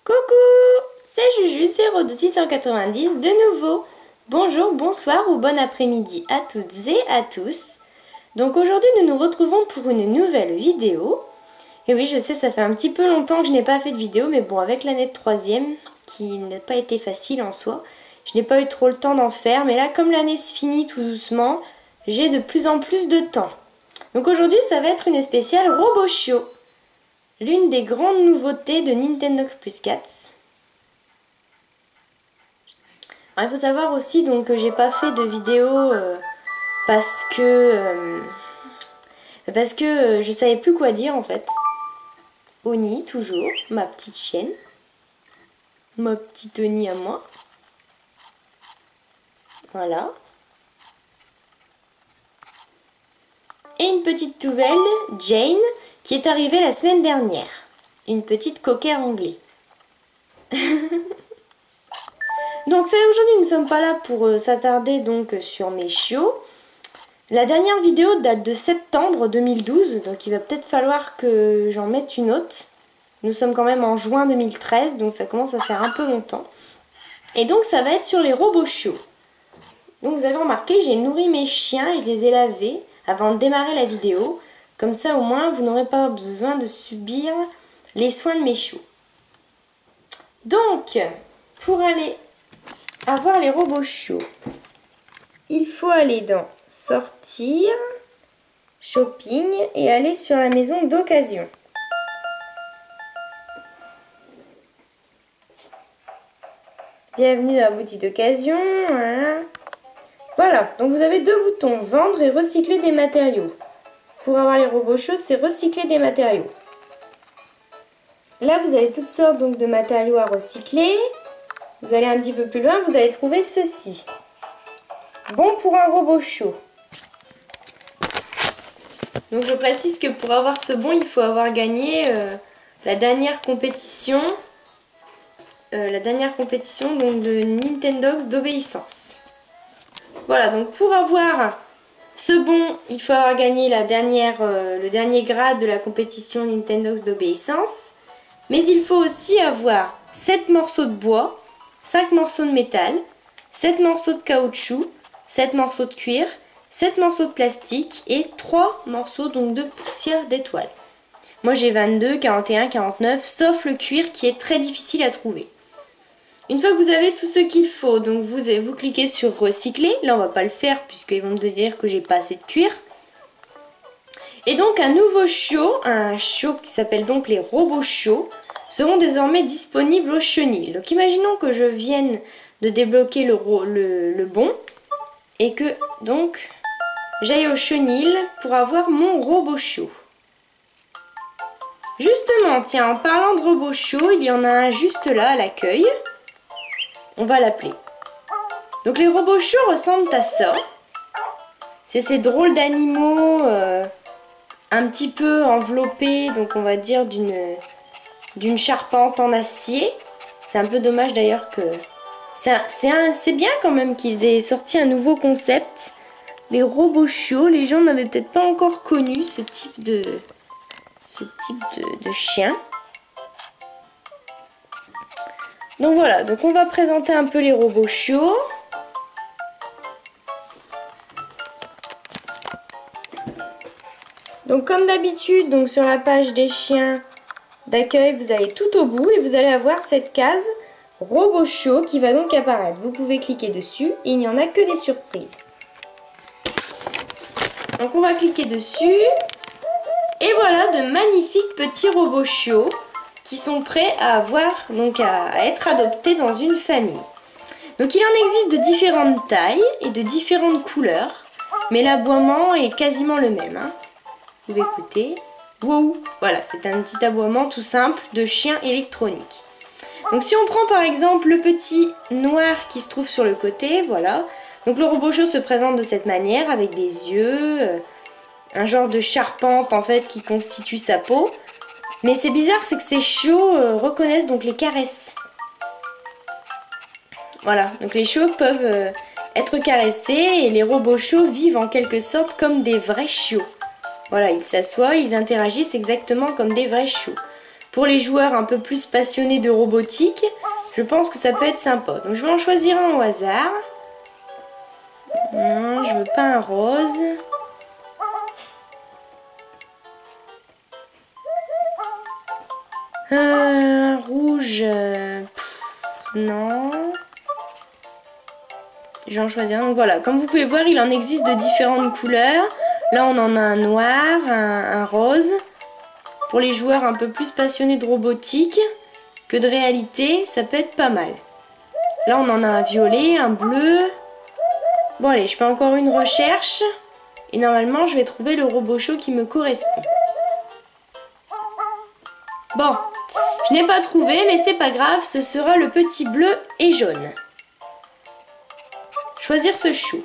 Coucou, c'est Juju, c'est Rodo690 de nouveau. Bonjour, bonsoir ou bon après-midi à toutes et à tous. Donc aujourd'hui nous nous retrouvons pour une nouvelle vidéo. Et oui, je sais, ça fait un petit peu longtemps que je n'ai pas fait de vidéo, mais bon, avec l'année de 3e, qui n'a pas été facile en soi, je n'ai pas eu trop le temps d'en faire. Mais là, comme l'année se finit tout doucement, j'ai de plus en plus de temps. Donc aujourd'hui, ça va être une spéciale Roboshio. L'une des grandes nouveautés de Nintendogs Plus 4. Alors, il faut savoir aussi donc, que j'ai pas fait de vidéo parce que je savais plus quoi dire en fait. Oni, toujours, ma petite chienne. Ma petite Oni à moi. Voilà. Et une petite nouvelle, Jane, qui est arrivée la semaine dernière. Une petite cocker anglais. Donc aujourd'hui nous ne sommes pas là pour s'attarder donc sur mes chiots. La dernière vidéo date de septembre 2012, donc il va peut-être falloir que j'en mette une autre. Nous sommes quand même en juin 2013, donc ça commence à faire un peu longtemps. Et donc ça va être sur les Roboshio. Donc vous avez remarqué, j'ai nourri mes chiens et je les ai lavés avant de démarrer la vidéo. Comme ça au moins vous n'aurez pas besoin de subir les soins de mes chiots. Donc, pour aller avoir les Roboshio, il faut aller dans sortir, shopping et aller sur la maison d'occasion. Bienvenue dans la boutique d'occasion. Voilà, donc vous avez deux boutons, vendre et recycler des matériaux. Pour avoir les Roboshio, c'est recycler des matériaux. Là, vous avez toutes sortes donc, de matériaux à recycler. Vous allez un petit peu plus loin, vous allez trouver ceci. Bon pour un Roboshio. Donc je précise que pour avoir ce bon, il faut avoir gagné la dernière compétition. Donc, de Nintendogs d'obéissance. Voilà, donc pour avoir ce bon, il faut avoir gagné le dernier grade de la compétition Nintendogs d'obéissance. Mais il faut aussi avoir 7 morceaux de bois, 5 morceaux de métal, 7 morceaux de caoutchouc, 7 morceaux de cuir, 7 morceaux de plastique et 3 morceaux donc, de poussière d'étoile. Moi j'ai 22, 41, 49, sauf le cuir qui est très difficile à trouver. Une fois que vous avez tout ce qu'il faut, donc vous cliquez sur recycler. Là on va pas le faire puisqu'ils vont me dire que j'ai pas assez de cuir. Et donc un nouveau un chiot qui s'appelle donc les Roboshio, seront désormais disponibles au chenil. Donc imaginons que je vienne de débloquer le bon et que donc j'aille au chenil pour avoir mon Roboshio. Justement, tiens, en parlant de Roboshio, il y en a un juste là à l'accueil. On va l'appeler. Donc les Roboshio ressemblent à ça. C'est ces drôles d'animaux un petit peu enveloppés, donc on va dire d'une charpente en acier. C'est un peu dommage d'ailleurs que... C'est bien quand même qu'ils aient sorti un nouveau concept. Les Roboshio, les gens n'avaient peut-être pas encore connu ce type de chien. Donc voilà, donc on va présenter un peu les Roboshio. Donc comme d'habitude, donc sur la page des chiens d'accueil, vous allez tout au bout et vous allez avoir cette case Roboshio qui va donc apparaître. Vous pouvez cliquer dessus et il n'y en a que des surprises. Donc on va cliquer dessus et voilà de magnifiques petits Roboshio qui sont prêts à à être adoptés dans une famille. Donc il en existe de différentes tailles et de différentes couleurs, mais l'aboiement est quasiment le même. Vous pouvez écouter. Wow, voilà, c'est un petit aboiement tout simple de chien électronique. Donc si on prend par exemple le petit noir qui se trouve sur le côté, voilà. Donc le Roboshio se présente de cette manière avec des yeux, un genre de charpente en fait qui constitue sa peau. Mais c'est bizarre, c'est que ces chiots reconnaissent donc les caresses. Voilà, donc les chiots peuvent être caressés et les Roboshio vivent en quelque sorte comme des vrais chiots. Voilà, ils s'assoient, ils interagissent exactement comme des vrais chiots. pour les joueurs un peu plus passionnés de robotique, je pense que ça peut être sympa. Donc je vais en choisir un au hasard. Non, je veux pas un rose. Un rouge. Non. Je vais en choisir un. Donc voilà, comme vous pouvez voir, il en existe de différentes couleurs. Là, on en a un noir, un rose. Pour les joueurs un peu plus passionnés de robotique que de réalité, ça peut être pas mal. Là, on en a un violet, un bleu. Bon, allez, je fais encore une recherche. Et normalement, je vais trouver le RoboShow qui me correspond. Bon, je n'ai pas trouvé, mais c'est pas grave, ce sera le petit bleu et jaune. Choisir ce chou.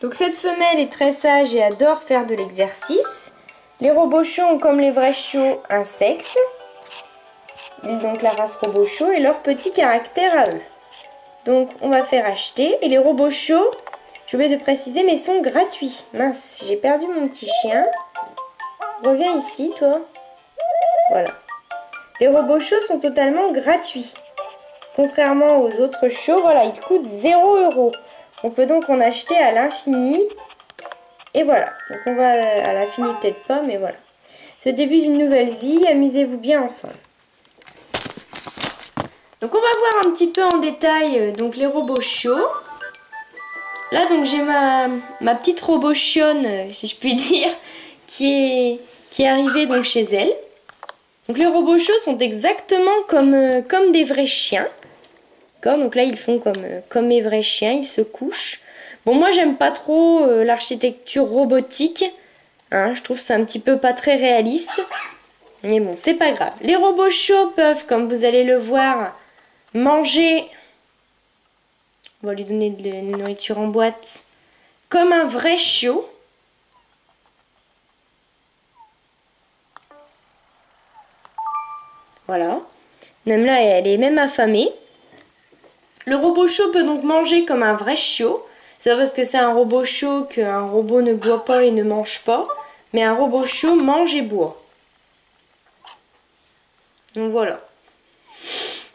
Donc cette femelle est très sage et adore faire de l'exercice. Les RoboShow ont comme les vrais chiots un sexe. Ils ont donc la race RoboShow et leur petit caractère à eux. Donc on va faire acheter. Et les RoboShow, je vais de préciser, mais sont gratuits. Mince, j'ai perdu mon petit chien. Reviens ici, toi. Voilà. Les RoboShow sont totalement gratuits. Contrairement aux autres shows, voilà, ils coûtent 0 €. On peut donc en acheter à l'infini. Et voilà. Donc on va à l'infini peut-être pas, mais voilà. C'est le début d'une nouvelle vie. Amusez-vous bien ensemble. Donc on va voir un petit peu en détail donc les RoboShow. Là donc j'ai ma petite RoboChionne, si je puis dire, qui est arrivée donc chez elle. Donc les RoboShow sont exactement comme des vrais chiens. Donc là ils font comme mes vrais chiens, ils se couchent. Bon, moi j'aime pas trop l'architecture robotique, hein, je trouve ça un petit peu pas très réaliste. Mais bon, c'est pas grave. Les RoboShow peuvent, comme vous allez le voir, manger. On va lui donner de la nourriture en boîte, comme un vrai chiot. Voilà. Même là, elle est même affamée. Le RoboShow peut donc manger comme un vrai chiot. C'est pas parce que c'est un RoboShow qu'un robot ne boit pas et ne mange pas. Mais un RoboShow mange et boit. Donc voilà.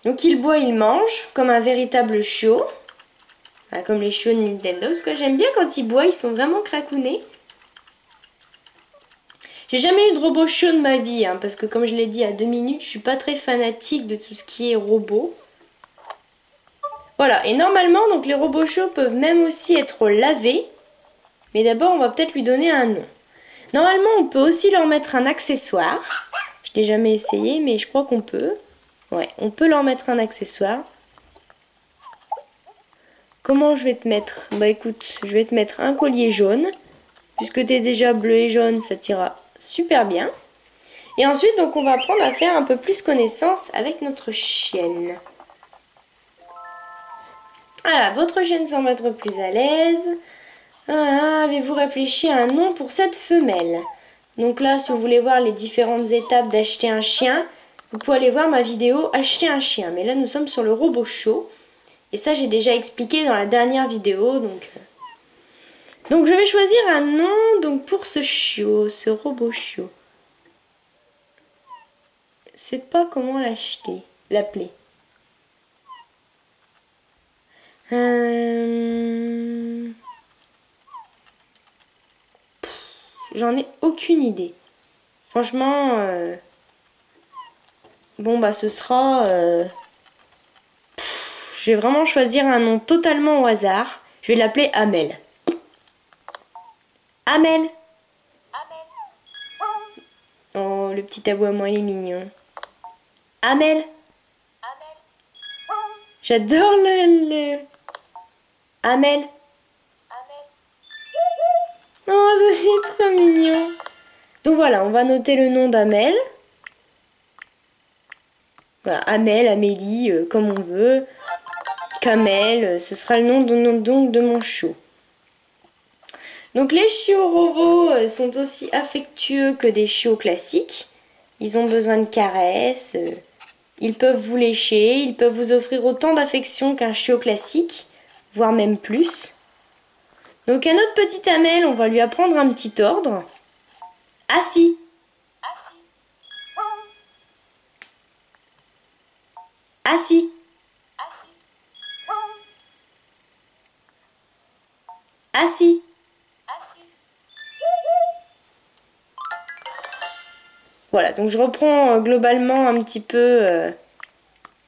Donc il boit, il mange comme un véritable chiot. Enfin, comme les chiots de Nintendo. Ce que j'aime bien quand ils boivent, ils sont vraiment cracounés. J'ai jamais eu de RoboShow de ma vie. Hein, parce que comme je l'ai dit à 2 minutes, je suis pas très fanatique de tout ce qui est robot. Voilà, et normalement, donc les RoboShow peuvent même aussi être lavés. Mais d'abord, on va peut-être lui donner un nom. Normalement, on peut aussi leur mettre un accessoire. Je n'ai jamais essayé, mais je crois qu'on peut. Ouais, on peut leur mettre un accessoire. Comment je vais te mettre? Bah écoute, je vais te mettre un collier jaune. Puisque tu es déjà bleu et jaune, ça t'ira super bien. Et ensuite, donc, on va apprendre à faire un peu plus connaissance avec notre chienne. Voilà, votre chienne semble être plus à l'aise. Avez-vous réfléchi à un nom pour cette femelle? Donc là, si vous voulez voir les différentes étapes d'acheter un chien, vous pouvez aller voir ma vidéo Acheter un chien. Mais là, nous sommes sur le RoboShow. Et ça, j'ai déjà expliqué dans la dernière vidéo. Donc je vais choisir un nom donc, pour ce chiot, ce RoboShow. Je sais pas comment l'appeler. J'en ai aucune idée. Franchement, bon bah ce sera... je vais vraiment choisir un nom totalement au hasard. Je vais l'appeler Amel. Amel. Oh, le petit aboiement, il est mignon. Amel. J'adore le... Amel. Oh, c'est trop mignon. Donc voilà, on va noter le nom d'Amel. Voilà, Amel, Amélie, comme on veut. Kamel, ce sera le nom de mon chiot. Donc les chiots robots sont aussi affectueux que des chiots classiques. Ils ont besoin de caresses. Ils peuvent vous lécher. Ils peuvent vous offrir autant d'affection qu'un chiot classique, voire même plus. Donc à notre petite Amel, on va lui apprendre un petit ordre. Assis. Assis. Assis. Voilà, donc je reprends globalement un petit peu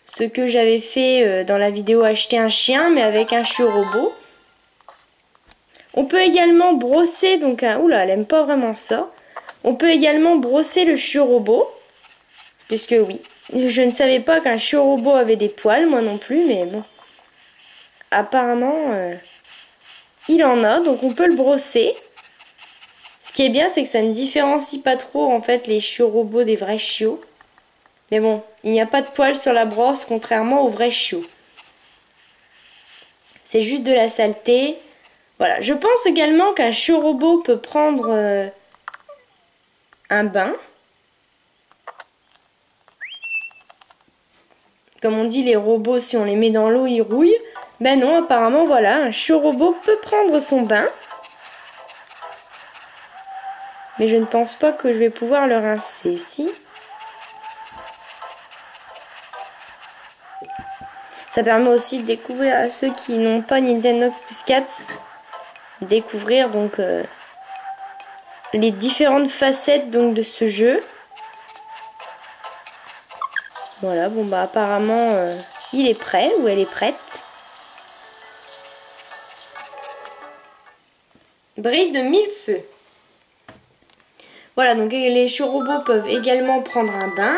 ce que j'avais fait dans la vidéo acheter un chien, mais avec un chiot robot. On peut également brosser, donc oula, elle aime pas vraiment ça. On peut également brosser le chiot robot, puisque oui, je ne savais pas qu'un chiot robot avait des poils, moi non plus, mais bon. Apparemment, il en a, donc on peut le brosser. Ce qui est bien, c'est que ça ne différencie pas trop en fait les chiots robots des vrais chiots. Mais bon, il n'y a pas de poils sur la brosse, contrairement aux vrais chiots. C'est juste de la saleté. Voilà, je pense également qu'un chiot robot peut prendre un bain. Comme on dit, les robots, si on les met dans l'eau, ils rouillent. Ben non, apparemment, voilà, un chiot robot peut prendre son bain. Mais je ne pense pas que je vais pouvoir le rincer, si. Ça permet aussi de découvrir à ceux qui n'ont pas Nintendox Plus 4, découvrir donc les différentes facettes donc de ce jeu. Voilà, bon bah apparemment il est prêt ou elle est prête. Bride de millefeuille. Voilà, donc les chiots robots peuvent également prendre un bain.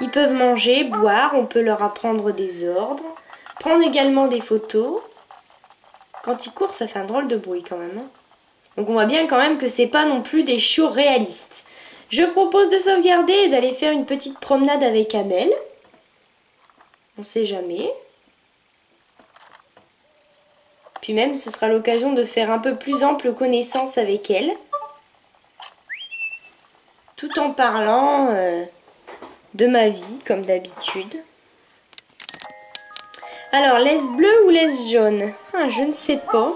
Ils peuvent manger, boire, on peut leur apprendre des ordres. Prendre également des photos. Quand ils courent, ça fait un drôle de bruit quand même. Hein. Donc on voit bien quand même que c'est pas non plus des chiots réalistes. Je propose de sauvegarder et d'aller faire une petite promenade avec Amel. On sait jamais. Puis même, ce sera l'occasion de faire un peu plus ample connaissance avec elle. Tout en parlant de ma vie, comme d'habitude. Alors, laisse bleue ou laisse jaune? Ah, je ne sais pas.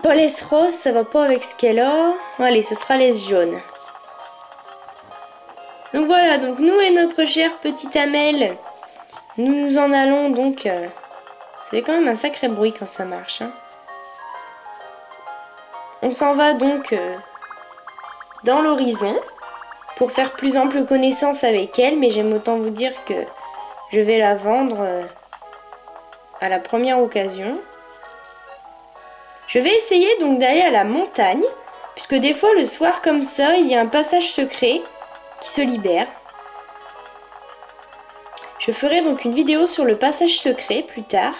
Pas laisse rose, ça va pas avec ce qu'elle a. Allez, ce sera laisse jaune. Donc voilà, donc nous et notre chère petite Amel, nous nous en allons donc... ça fait quand même un sacré bruit quand ça marche. Hein. On s'en va donc dans l'horizon pour faire plus ample connaissance avec elle, mais j'aime autant vous dire que je vais la vendre à la première occasion. Je vais essayer donc d'aller à la montagne, puisque des fois le soir comme ça, il y a un passage secret qui se libère. Je ferai donc une vidéo sur le passage secret plus tard,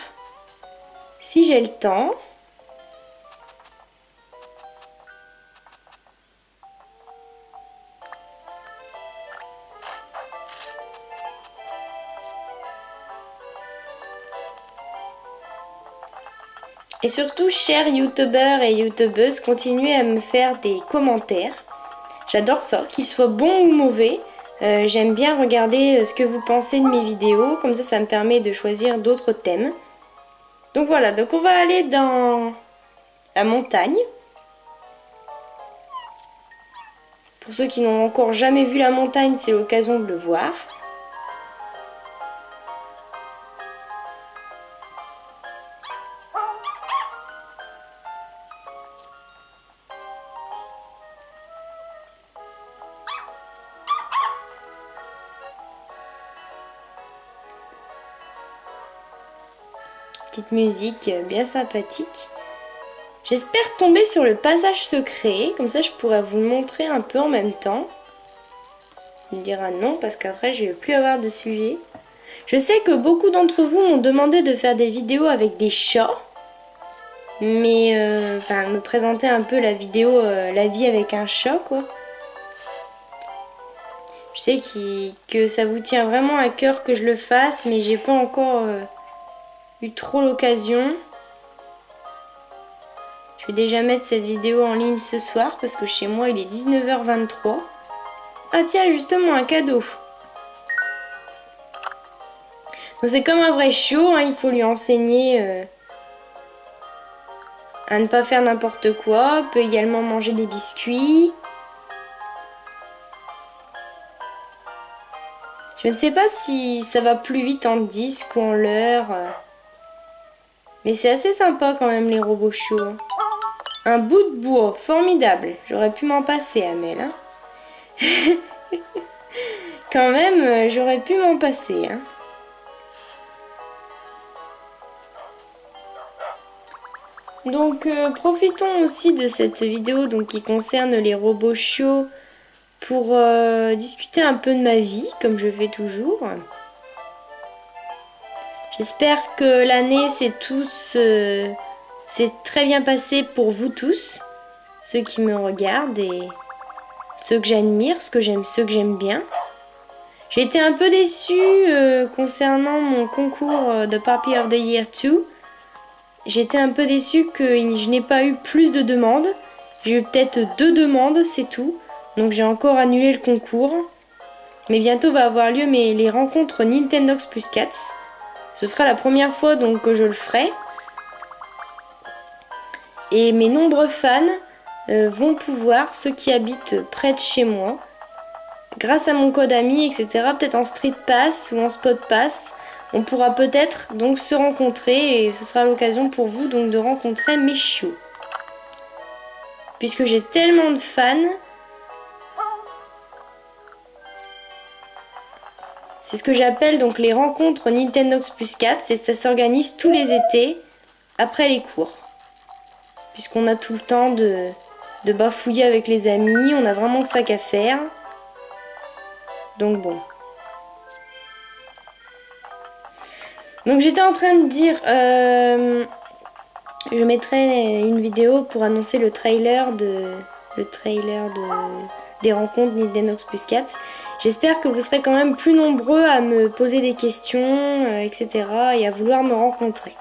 si j'ai le temps. Et surtout, chers youtubeurs et youtubeuses, continuez à me faire des commentaires. J'adore ça, qu'ils soient bons ou mauvais. J'aime bien regarder ce que vous pensez de mes vidéos, comme ça me permet de choisir d'autres thèmes. Donc voilà, donc on va aller dans la montagne. Pour ceux qui n'ont encore jamais vu la montagne, c'est l'occasion de le voir. Petite musique bien sympathique. J'espère tomber sur le passage secret, comme ça je pourrais vous le montrer un peu en même temps. Il me dira non parce qu'après je vais plus avoir de sujet. Je sais que beaucoup d'entre vous m'ont demandé de faire des vidéos avec des chats. Mais me présenter un peu la vidéo la vie avec un chat quoi. Je sais que ça vous tient vraiment à cœur que je le fasse, mais j'ai pas encore eu trop l'occasion. Je vais déjà mettre cette vidéo en ligne ce soir parce que chez moi il est 19h23. Ah tiens, justement un cadeau. Donc c'est comme un vrai chiot, hein, il faut lui enseigner à ne pas faire n'importe quoi. On peut également manger des biscuits. Je ne sais pas si ça va plus vite en disque ou en l'heure. Mais c'est assez sympa quand même les robots chiots. Un bout de bois, formidable. J'aurais pu m'en passer, Amel. Hein. Quand même, j'aurais pu m'en passer. Hein. Donc profitons aussi de cette vidéo donc, qui concerne les robots chiots pour discuter un peu de ma vie, comme je fais toujours. J'espère que l'année s'est très bien passé pour vous tous, ceux qui me regardent et ceux que j'admire, ceux que j'aime bien. J'ai été un peu déçue concernant mon concours de Puppy of the Year 2. J'étais un peu déçue que je n'ai pas eu plus de demandes. J'ai eu peut-être 2 demandes, c'est tout. Donc j'ai encore annulé le concours. Mais bientôt va avoir lieu les rencontres Nintendogs plus Cats. Ce sera la première fois donc que je le ferai. Et mes nombreux fans vont pouvoir, ceux qui habitent près de chez moi, grâce à mon code ami, etc., peut-être en Street Pass ou en Spot Pass, on pourra peut-être donc se rencontrer et ce sera l'occasion pour vous donc de rencontrer mes chiots. Puisque j'ai tellement de fans, c'est ce que j'appelle donc les rencontres Nintendogs plus 4, et ça s'organise tous les étés après les cours. Puisqu'on a tout le temps de bafouiller avec les amis, on a vraiment que ça qu'à faire. Donc bon. Donc j'étais en train de dire, je mettrai une vidéo pour annoncer le trailer des rencontres Nintendogs plus 4. J'espère que vous serez quand même plus nombreux à me poser des questions, etc. et à vouloir me rencontrer.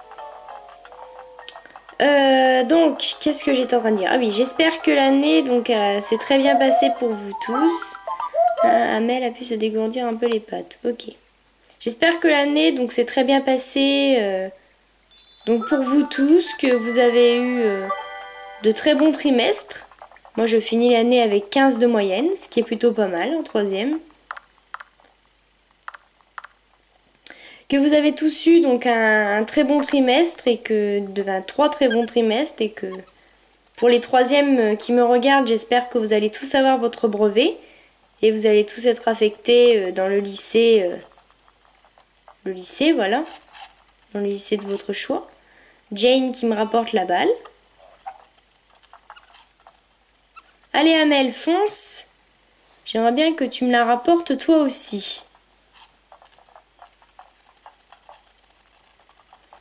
Donc, qu'est-ce que j'étais en train de dire? Ah oui, j'espère que l'année s'est très bien passée pour vous tous. Amel a pu se dégourdir un peu les pattes. Ok. J'espère que l'année s'est très bien passée donc pour vous tous, que vous avez eu de très bons trimestres. Moi, je finis l'année avec 15 de moyenne, ce qui est plutôt pas mal en 3e. Que vous avez tous eu donc un très bon trimestre et que 3 très bons trimestres et que pour les 3e qui me regardent, j'espère que vous allez tous avoir votre brevet et vous allez tous être affectés dans le lycée, voilà, dans le lycée de votre choix. Jane qui me rapporte la balle. Allez Amel, fonce. J'aimerais bien que tu me la rapportes toi aussi.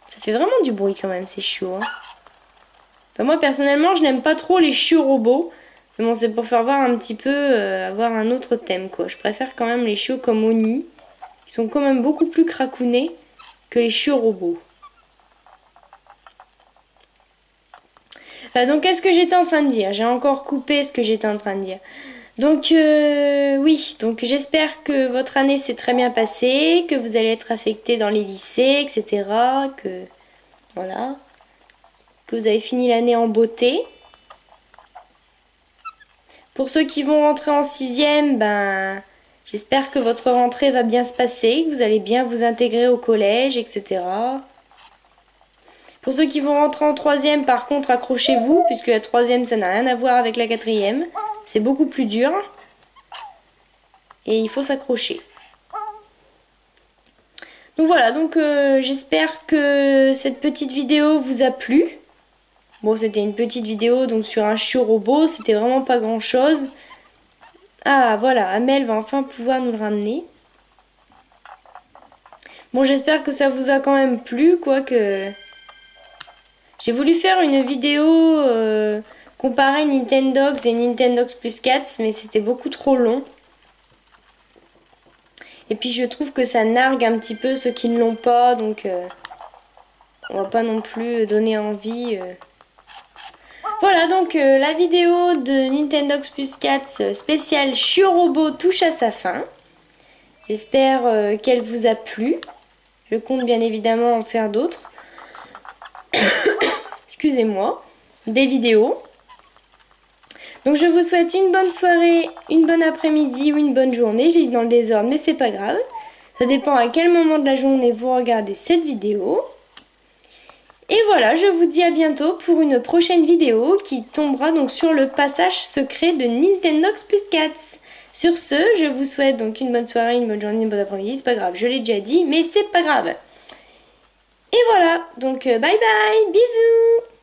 Ça fait vraiment du bruit quand même ces chiots. Hein. Enfin, moi personnellement je n'aime pas trop les chiots robots. Mais bon c'est pour faire voir un petit peu, avoir un autre thème quoi. Je préfère quand même les chiots comme Oni. Qui sont quand même beaucoup plus cracounés que les chiots robots. Donc qu'est-ce que j'étais en train de dire? J'ai encore coupé ce que j'étais en train de dire. Donc oui, donc j'espère que votre année s'est très bien passée, que vous allez être affectés dans les lycées, etc. Que voilà, que vous avez fini l'année en beauté. Pour ceux qui vont rentrer en 6e, j'espère que votre rentrée va bien se passer, que vous allez bien vous intégrer au collège, etc. Pour ceux qui vont rentrer en 3e, par contre, accrochez-vous, puisque la 3e, ça n'a rien à voir avec la 4e. C'est beaucoup plus dur. Et il faut s'accrocher. Donc voilà, j'espère que cette petite vidéo vous a plu. Bon, c'était une petite vidéo donc sur un chiot robot, c'était vraiment pas grand chose. Ah voilà, Amel va enfin pouvoir nous le ramener. Bon, j'espère que ça vous a quand même plu, quoique... J'ai voulu faire une vidéo comparer Nintendogs et Nintendogs plus 4, mais c'était beaucoup trop long. Et puis je trouve que ça nargue un petit peu ceux qui ne l'ont pas, donc on va pas non plus donner envie. Voilà, donc la vidéo de Nintendogs plus 4 spéciale chiot robot touche à sa fin. J'espère qu'elle vous a plu. Je compte bien évidemment en faire d'autres. Excusez-moi. des vidéos. Donc je vous souhaite une bonne soirée, une bonne après-midi ou une bonne journée. Je l'ai dit dans le désordre, mais c'est pas grave. Ça dépend à quel moment de la journée vous regardez cette vidéo. Et voilà, je vous dis à bientôt pour une prochaine vidéo qui tombera donc sur le passage secret de Nintendox Plus 4. Sur ce, je vous souhaite donc une bonne soirée, une bonne journée, une bonne après-midi. C'est pas grave, je l'ai déjà dit, mais c'est pas grave. Et voilà, donc bye bye, bisous!